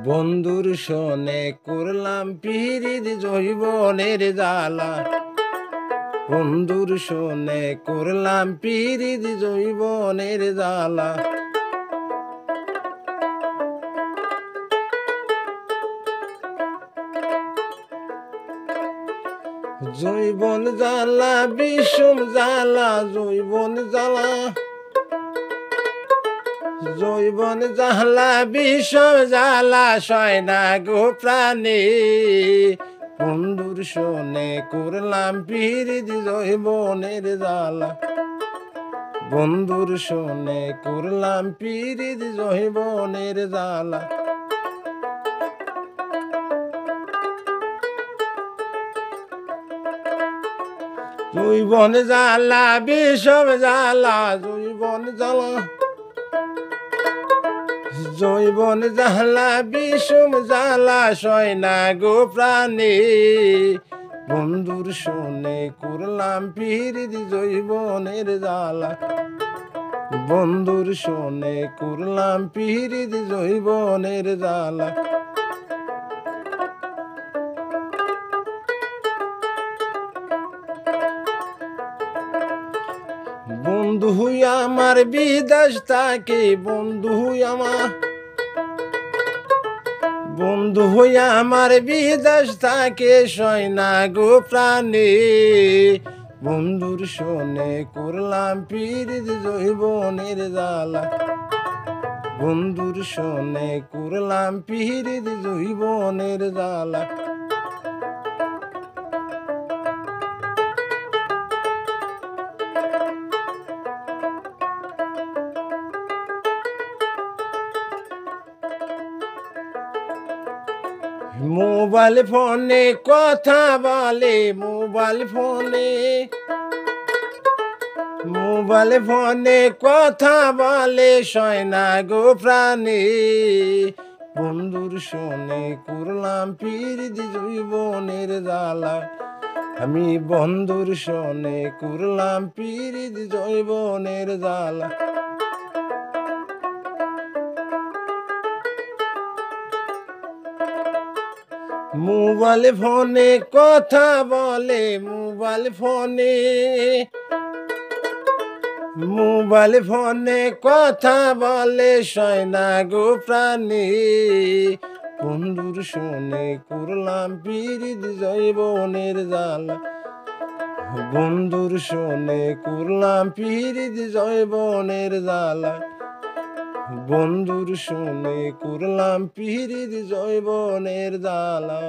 বন্ধুর শোনে করলাম পিরিত জৈবনের জ্বালা। বন্ধুর শোনে করলাম পিরিত জৈবনের জ্বালা। জৈবন জ্বালা বিষম জ্বালা, জৈবন জ্বালা, জৈবন জ্বালা বিষম জ্বালা, সয় না গো প্রাণী। বন্ধুর শোনে করলাম পিরিত জৈবনের জ্বালা। বন্ধুর শোনে করলাম পিরিত জৈবনের জ্বালা। জৈবন জ্বালা বিষম জ্বালা, জৈবন জ্বালা, জৈবন জ্বালা বিষম জ্বালা, সয় না গো প্রাণী। বন্ধুর শোনে করলাম পিরিত জৈবনের জ্বালা। বন্ধুর শোনে করলাম পিরিত জৈবনের জ্বালা। বন্ধু আমার বিদেশ থাকে, বন্ধু আমার, বন্ধু আমার বিদেশ থাকে, সয় না গো প্রাণী। বন্ধুর শোনে করলাম পিরিত জৈবনের জ্বালা। বন্ধুর শোনে করলাম পিরিত জৈবনের জ্বালা। মোবাইল ফোনে কথা বলে, মোবাইল ফোনে, মোবাইল ফোনে কথা বলে, সয় না গো প্রাণী। বন্ধুর শোনে করলাম পিরিত জৈবনের জ্বালা। আমি বন্ধুর শোনে করলাম পিরিত জৈবনের জ্বালা। মোবাইল ফোনে কথা বলে, মোবাইল ফোনে, মোবাইল ফোনে কথা বলে, সয় না গো প্রাণী। বন্ধুর শোনে করলাম পিরিত জৈবনের জ্বালা। বন্ধুর শোনে করলাম পিরিত জৈবনের জ্বালা। বন্ধুর শোনে করলাম পিরিত জৈবনের জ্বালা।